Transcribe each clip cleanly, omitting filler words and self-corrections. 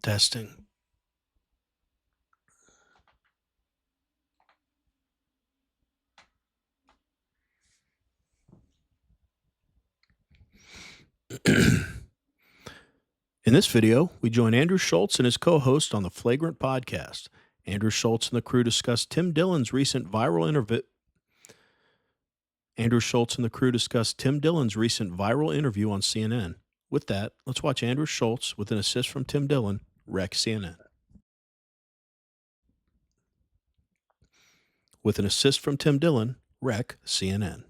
Testing. In this video, we join Andrew Schulz and his co-host on the Flagrant podcast. Andrew Schulz and the crew discuss Tim Dillon's recent viral interview. Andrew Schulz and the crew discuss Tim Dillon's recent viral interview on CNN. With that, let's watch Andrew Schulz with an assist from Tim Dillon wreck CNN. With an assist from Tim Dillon, wreck CNN.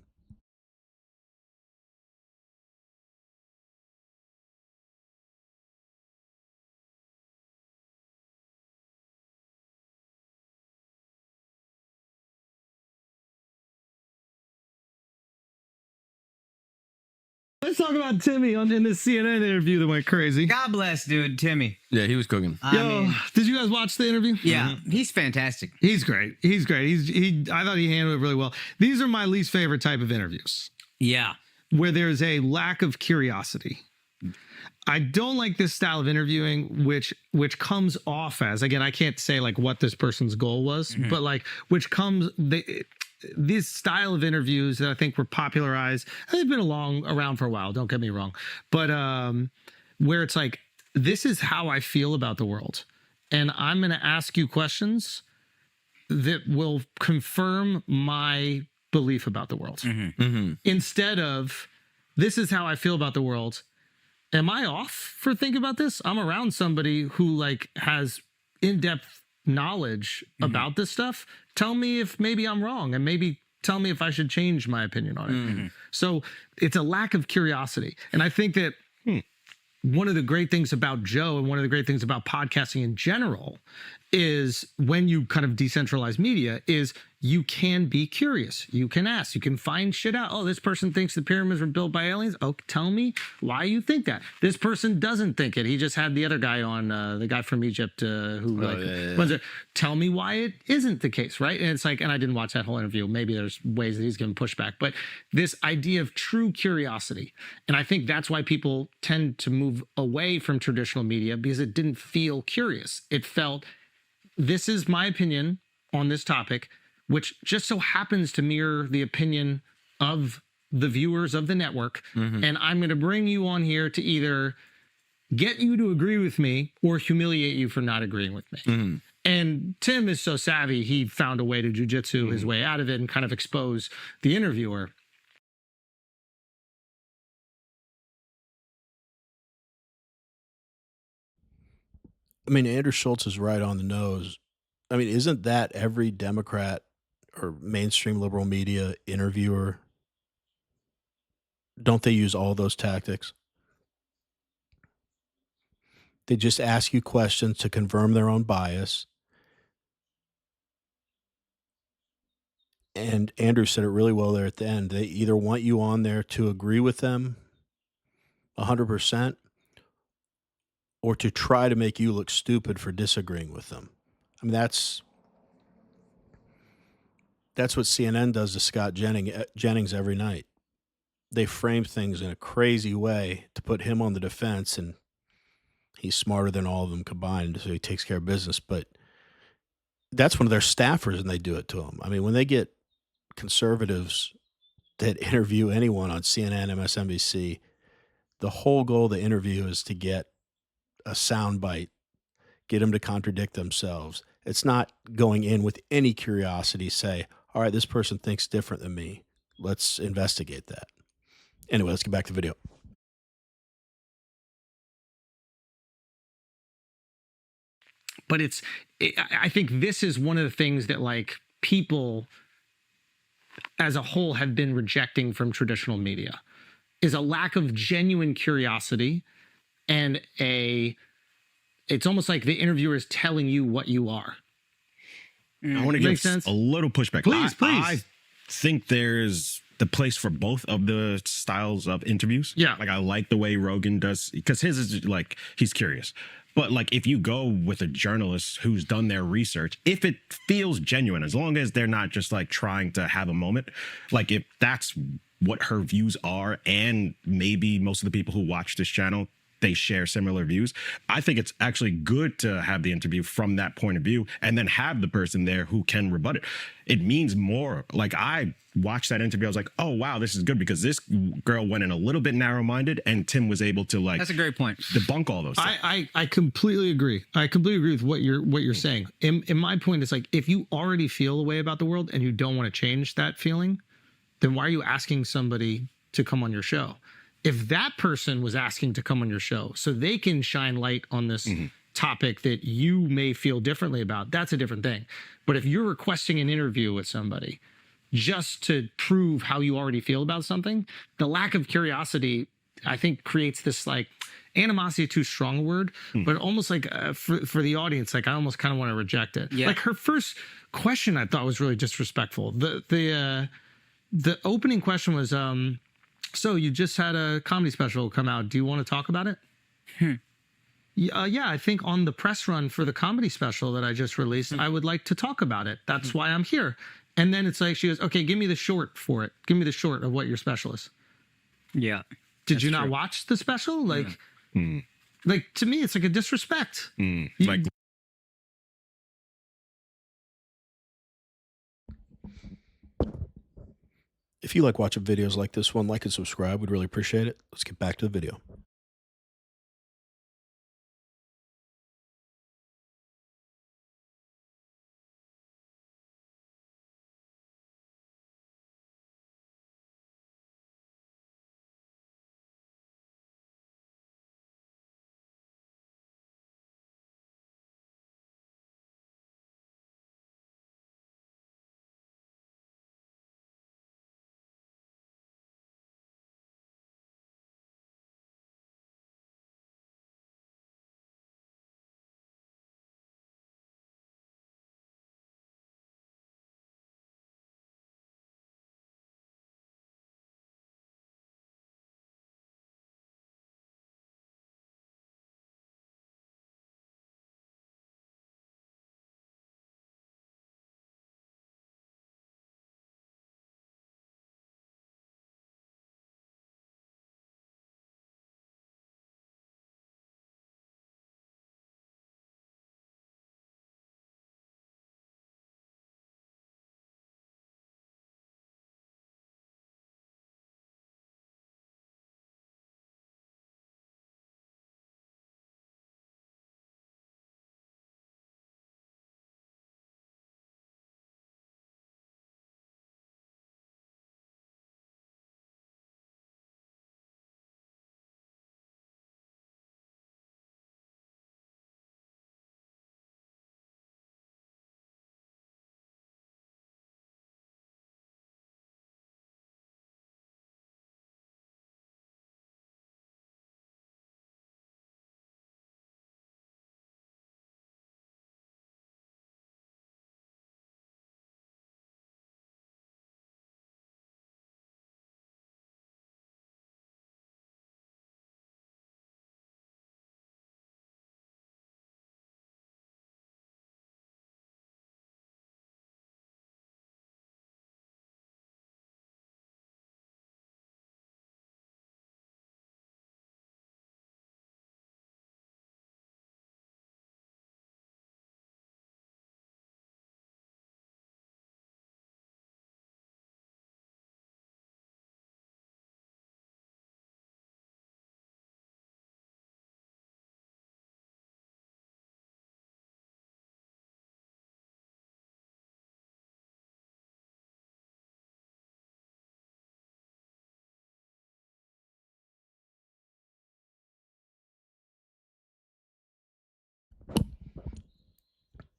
Let's talk about Timmy in this CNN interview that went crazy. God bless, dude, Timmy. Yeah, he was cooking. Did you guys watch the interview? Yeah, he's fantastic. He's great. He's great. I thought he handled it really well. These are my least favorite type of interviews. Yeah. Where there's a lack of curiosity. I don't like this style of interviewing, which comes off as, again, I can't say like what this person's goal was, but like this style of interviews that I think were popularized, they've been around for a while, don't get me wrong, but where it's like, this is how I feel about the world, and I'm going to ask you questions that will confirm my belief about the world. Instead of, this is how I feel about the world. Am I off for thinking about this? I'm around somebody who like has in-depth knowledge about this stuff. Tell me if maybe I'm wrong, and maybe tell me if I should change my opinion on it. So it's a lack of curiosity. And I think that one of the great things about Joe and one of the great things about podcasting in general is when you kind of decentralize media is you can be curious. You can ask, you can find shit out. Oh, this person thinks the pyramids were built by aliens. Oh, tell me why you think that. This person doesn't think it. He just had the other guy on, the guy from Egypt tell me why it isn't the case, right? And it's like, and I didn't watch that whole interview. Maybe there's ways that he's giving pushback, but this idea of true curiosity. And I think that's why people tend to move away from traditional media, because it didn't feel curious. It felt, this is my opinion on this topic, which just so happens to mirror the opinion of the viewers of the network. And I'm going to bring you on here to either get you to agree with me or humiliate you for not agreeing with me. And Tim is so savvy, he found a way to jujitsu his way out of it and kind of expose the interviewer. I mean, Andrew Schulz is right on the nose. I mean, isn't that every Democrat or mainstream liberal media interviewer? Don't they use all those tactics? They just ask you questions to confirm their own bias. And Andrew said it really well there at the end. They either want you on there to agree with them 100%, or to try to make you look stupid for disagreeing with them. I mean, that's what CNN does to Scott Jennings every night. They frame things in a crazy way to put him on the defense, and he's smarter than all of them combined, so he takes care of business. But that's one of their staffers, and they do it to him. I mean, when they get conservatives that interview anyone on CNN, MSNBC, the whole goal of the interview is to get a soundbite, get them to contradict themselves. It's not going in with any curiosity, say, all right, this person thinks different than me. Let's investigate that. Anyway, let's get back to the video. But I think this is one of the things that like people as a whole have been rejecting from traditional media, is a lack of genuine curiosity and it's almost like the interviewer is telling you what you are. I want to give a little pushback. Please. I think there's the place for both of the styles of interviews. Yeah. Like I like the way Rogan does, because his is like, he's curious. But like if you go with a journalist who's done their research, if it feels genuine, as long as they're not just like trying to have a moment, like if that's what her views are, and maybe most of the people who watch this channel, they share similar views. I think it's actually good to have the interview from that point of view and then have the person there who can rebut it. It means more. Like, I watched that interview, I was like, oh wow, this is good, because this girl went in a little bit narrow-minded and Tim was able to, like, That's a great point. debunk all those things. I completely agree. I completely agree with what you're saying. In my point, it's like, if you already feel a way about the world and you don't want to change that feeling, then why are you asking somebody to come on your show? If that person was asking to come on your show so they can shine light on this topic that you may feel differently about, that's a different thing. But if you're requesting an interview with somebody just to prove how you already feel about something, the lack of curiosity, I think, creates this, like, animosity, too strong a word, but almost like for the audience, like, I almost kind of want to reject it. Yeah. Like, her first question I thought was really disrespectful. The opening question was, so you just had a comedy special come out. Do you want to talk about it? Yeah, I think on the press run for the comedy special that I just released, I would like to talk about it. That's why I'm here. And then it's like, she goes, okay, give me the short for it. Give me the short of what your special is. Yeah. Did you not watch the special? Like, like, to me, it's like a disrespect. Like, If you like watching videos like this one, like and subscribe. We'd really appreciate it. Let's get back to the video.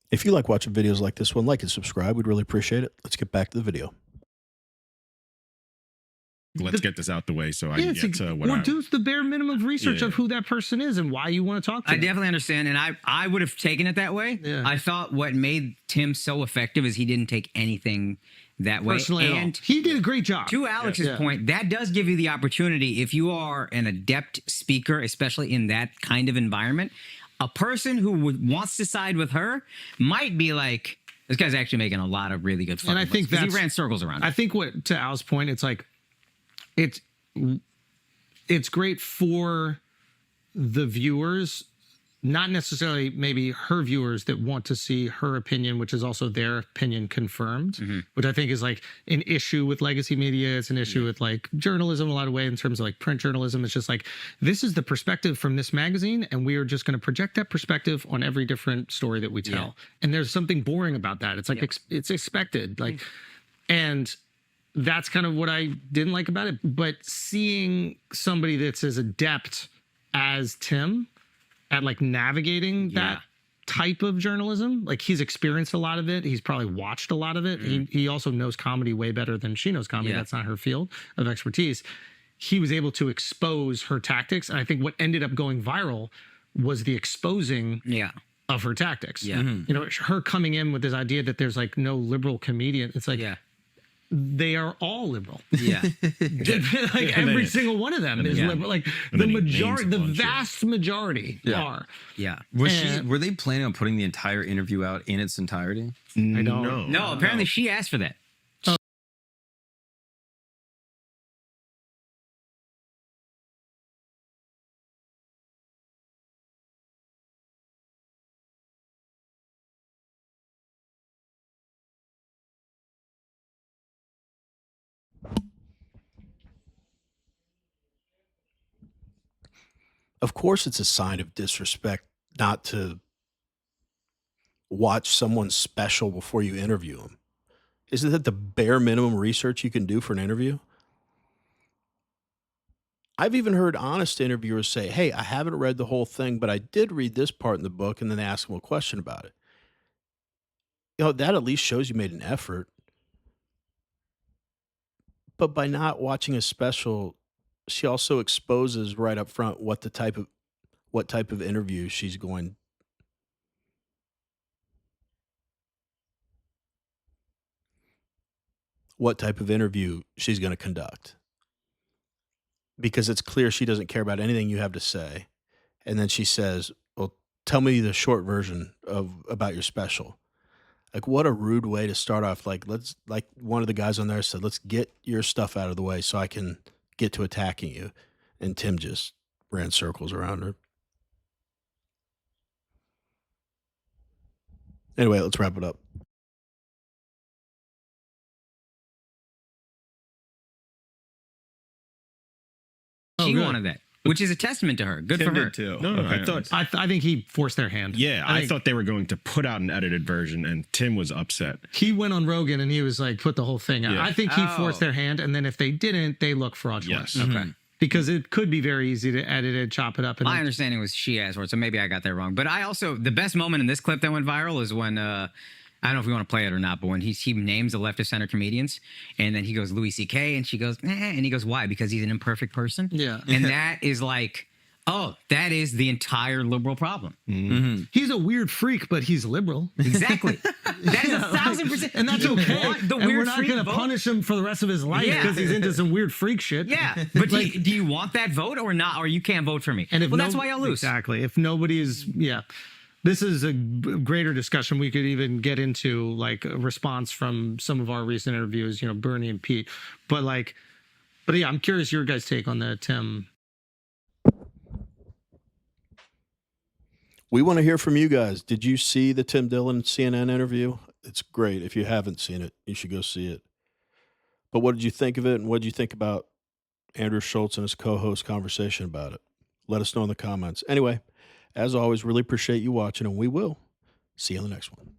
If you like watching videos like this one, like and subscribe. We'd really appreciate it. Let's get back to the video. let's get this out the way so I can it's get to what or do the bare minimum of research of who that person is and why you want to talk to I them. definitely understand, and I would have taken it that way. Yeah. I thought what made Tim so effective is he didn't take anything that way. Personally, and he did a great job. to Alex's point, that does give you the opportunity, if you are an adept speaker, especially in that kind of environment, a person who wants to side with her might be like, this guy's actually making a lot of really good fucking And I think points, 'cause that's he ran circles around it. I think what, to Al's point, it's like it's great for the viewers, not necessarily maybe her viewers that want to see her opinion, which is also their opinion confirmed, which I think is like an issue with legacy media. It's an issue with like journalism in a lot of ways in terms of like print journalism. It's just like, this is the perspective from this magazine, and we are just going to project that perspective on every different story that we tell. And there's something boring about that. It's like, it's expected. Like, and that's kind of what I didn't like about it. But seeing somebody that's as adept as Tim at like navigating that type of journalism, like he's experienced a lot of it. He's probably watched a lot of it. He also knows comedy way better than she knows comedy. That's not her field of expertise. He was able to expose her tactics. And I think what ended up going viral was the exposing of her tactics. You know, her coming in with this idea that there's like no liberal comedian. It's like, they are all liberal. Like every single one of them is liberal. Like the majority, the vast majority are. Were they planning on putting the entire interview out in its entirety? I don't. No, apparently she asked for that. Of course, it's a sign of disrespect not to watch someone's special before you interview them. Isn't that the bare minimum research you can do for an interview? I've even heard honest interviewers say, hey, I haven't read the whole thing, but I did read this part in the book, and then they ask them a question about it. You know, that at least shows you made an effort. But by not watching a special, she also exposes right up front what type of interview she's going. What type of interview she's going to conduct. Because it's clear she doesn't care about anything you have to say. And then she says, well, tell me the short version about your special. Like, what a rude way to start off. Like one of the guys on there said, let's get your stuff out of the way so I can get to attacking you. And Tim just ran circles around her. Anyway, let's wrap it up. She wanted that, which is a testament to her. Good Tim for her. did too. No, I thought. I think he forced their hand. Yeah, I thought they were going to put out an edited version, and Tim was upset. He went on Rogan and he was like, put the whole thing out. Yeah. I think he forced their hand, and then if they didn't, they look fraudulent. Yes. Okay. Because it could be very easy to edit it, chop it up. And My understanding was she asked for it, so maybe I got that wrong. But I also, the best moment in this clip that went viral is when, I don't know if we want to play it or not, but when he names the left of center comedians, and then he goes Louis C.K., and she goes, and he goes, why? Because he's an imperfect person? Yeah. And that is like, oh, that is the entire liberal problem. He's a weird freak, but he's liberal. Exactly. That is 1,000%. And that's okay. The And weird we're not freak going to vote? punish him for the rest of his life Yeah. because he's into some weird freak shit. Yeah. But do you want that vote or not? Or you can't vote for me? And if that's why y'all lose. Exactly. If nobody's, this is a greater discussion. We could even get into like a response from some of our recent interviews, you know, Bernie and Pete. But yeah, I'm curious your guys' take on the Tim. We want to hear from you guys. Did you see the Tim Dillon CNN interview? It's great. If you haven't seen it, you should go see it. But what did you think of it, and what did you think about Andrew Schulz and his co-host conversation about it? Let us know in the comments. Anyway, as always, really appreciate you watching, and we will see you in the next one.